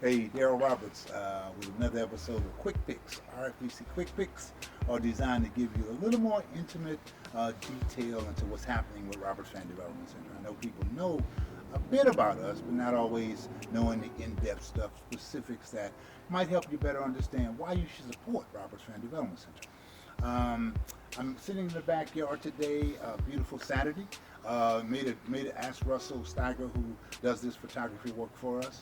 Hey, Daryl Roberts with another episode of Quick Pics. R.F.D.C Quick Pics are designed to give you a little more intimate detail into what's happening with Roberts Fan Development Center. I know people know a bit about us, but not always knowing the in-depth stuff, specifics that might help you better understand why you should support Roberts Fan Development Center. I'm sitting in the backyard today, beautiful Saturday. Made it ask Russell Steiger, who does this photography work for us,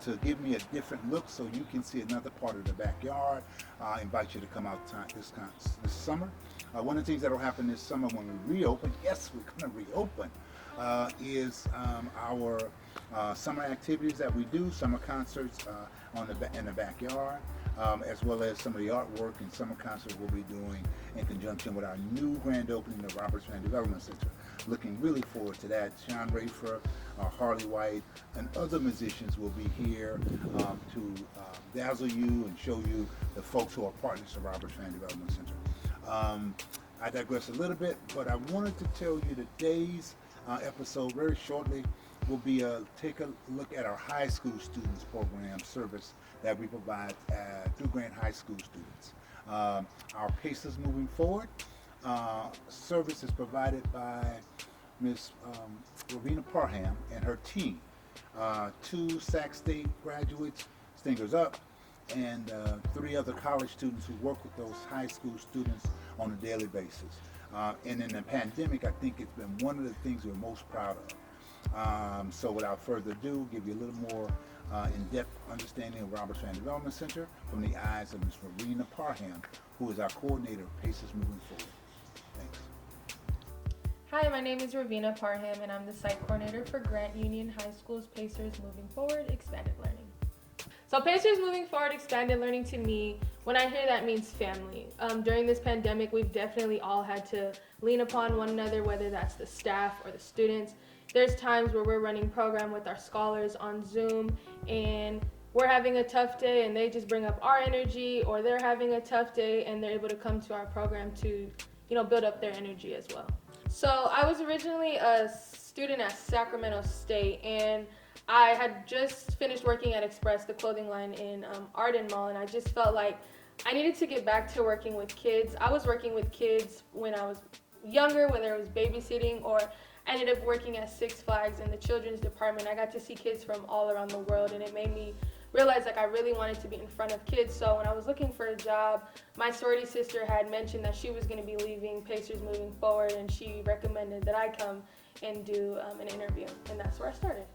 to give me a different look so you can see another part of the backyard. I invite you to come out this summer. One of the things that will happen this summer when we reopen, yes, we're going to reopen, is our summer activities that we do, summer concerts in the backyard, as well as some of the artwork and summer concerts we'll be doing in conjunction with our new grand opening of Roberts Fan Development Center. Looking really forward to that. Sean Rafer, Harley White, and other musicians will be here to dazzle you and show you the folks who are partners of Roberts Fan Development Center. I digress a little bit, but I wanted to tell you today's episode very shortly will be take a look at our high school students program service that we provide through Grant High School students. Our Paces moving forward service is provided by Miss Ravina Parham and her team. Two Sac State graduates, Stingers Up, and three other college students who work with those high school students on a daily basis. And in the pandemic, I think it's been one of the things we're most proud of. So without further ado, give you a little more in-depth understanding of Roberts Fan Development Center from the eyes of Ms. Marina Parham, who is our coordinator of Paces Moving Forward. Thanks. Hi, my name is Ravina Parham, and I'm the site coordinator for Grant Union High School's Pacers Moving Forward Expanded Learning. So Pacers Moving Forward Expanded Learning, to me, when I hear that, means family. During this pandemic, we've definitely all had to lean upon one another, whether that's the staff or the students. There's times where we're running program with our scholars on Zoom, and we're having a tough day and they just bring up our energy, or they're having a tough day and they're able to come to our program to, build up their energy as well. So I was originally a student at Sacramento State, and I had just finished working at Express, the clothing line in Arden Mall, and I just felt like I needed to get back to working with kids. I was working with kids when I was younger, whether it was babysitting, or I ended up working at Six Flags in the children's department. I got to see kids from all around the world, and it made me realize I really wanted to be in front of kids. So when I was looking for a job, my sorority sister had mentioned that she was going to be leaving Pacers Moving Forward, and she recommended that I come and do an interview, and that's where I started.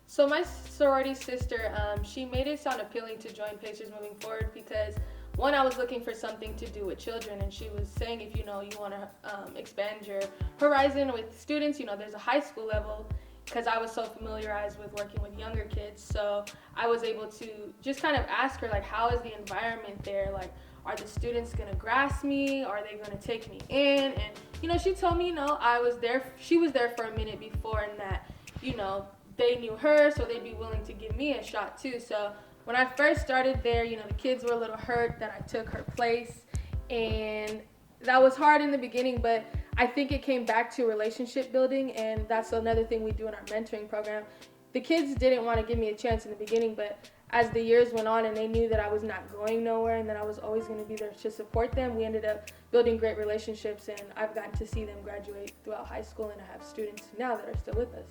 So my sorority sister, she made it sound appealing to join Pacers Moving Forward because, one, I was looking for something to do with children, and she was saying if you want to expand your horizon with students, there's a high school level, because I was so familiarized with working with younger kids. So I was able to just kind of ask her, like, how is the environment there? Like, are the students going to grasp me? Are they going to take me in? And, she told me, she was there for a minute before, and that, they knew her, so they'd be willing to give me a shot too. So when I first started there, the kids were a little hurt that I took her place, and that was hard in the beginning, but I think it came back to relationship building, and that's another thing we do in our mentoring program. The kids didn't want to give me a chance in the beginning, but as the years went on and they knew that I was not going nowhere and that I was always going to be there to support them, we ended up building great relationships, and I've gotten to see them graduate throughout high school, and I have students now that are still with us.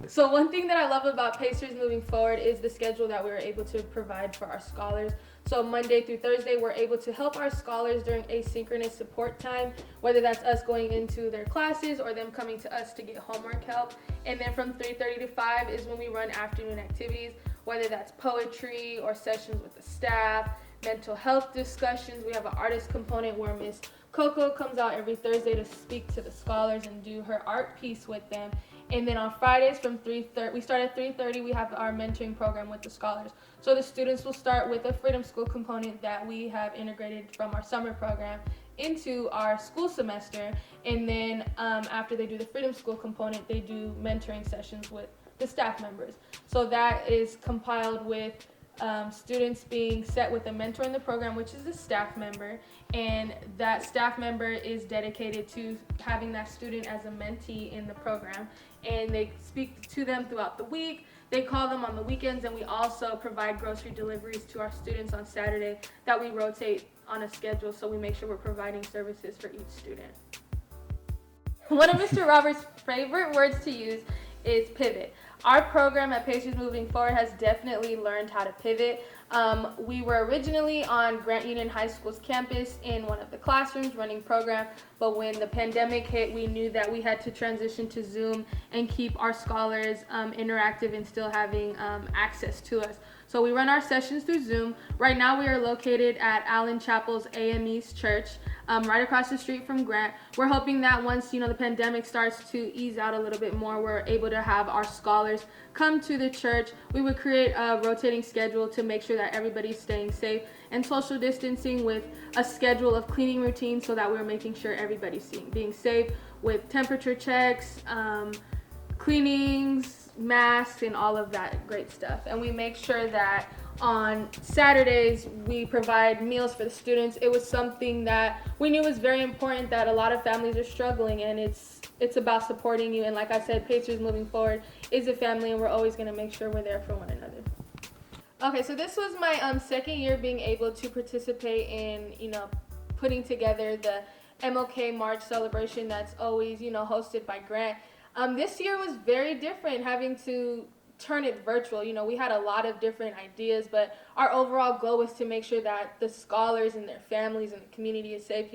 So one thing that I love about Pacers Moving Forward is the schedule that we're able to provide for our scholars. So Monday through Thursday, we're able to help our scholars during asynchronous support time, whether that's us going into their classes or them coming to us to get homework help. And then from 3:30 to 5 is when we run afternoon activities, whether that's poetry or sessions with the staff, mental health discussions. We have an artist component where Miss Coco comes out every Thursday to speak to the scholars and do her art piece with them. And then on Fridays from 3:30, we start at 3:30, we have our mentoring program with the scholars. So the students will start with a Freedom School component that we have integrated from our summer program into our school semester. And then after they do the Freedom School component, they do mentoring sessions with the staff members. So that is compiled with students being set with a mentor in the program, which is a staff member, and that staff member is dedicated to having that student as a mentee in the program, and they speak to them throughout the week. They call them on the weekends, and we also provide grocery deliveries to our students on Saturday that we rotate on a schedule, so we make sure we're providing services for each student. One of Mr. Roberts' favorite words to use is pivot. Our program at Pacers Moving Forward has definitely learned how to pivot. We were originally on Grant Union High School's campus in one of the classrooms running program, but when the pandemic hit, we knew that we had to transition to Zoom and keep our scholars interactive and still having access to us. So we run our sessions through Zoom. Right now we are located at Allen Chapel's AME's church, right across the street from Grant. We're hoping that once the pandemic starts to ease out a little bit more, we're able to have our scholars come to the church. We would create a rotating schedule to make sure that everybody's staying safe and social distancing, with a schedule of cleaning routines so that we're making sure everybody's being safe with temperature checks, cleanings, masks, and all of that great stuff. And we make sure that on Saturdays we provide meals for the students. It was something that we knew was very important, that a lot of families are struggling, and it's about supporting you. And like I said, Pacers Moving Forward is a family, and we're always going to make sure we're there for one another. Okay, so this was my second year being able to participate in putting together the MLK March celebration that's always hosted by Grant. This year was very different, having to turn it virtual. We had a lot of different ideas, but our overall goal was to make sure that the scholars and their families and the community is safe.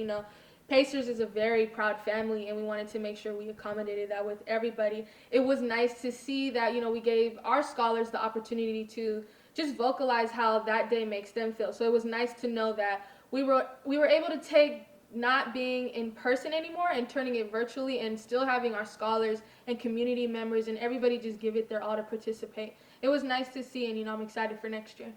Pacers is a very proud family, and we wanted to make sure we accommodated that with everybody. It was nice to see that we gave our scholars the opportunity to just vocalize how that day makes them feel. So it was nice to know that we were able to take not being in person anymore and turning it virtually, and still having our scholars and community members and everybody just give it their all to participate. It was nice to see, and I'm excited for next year.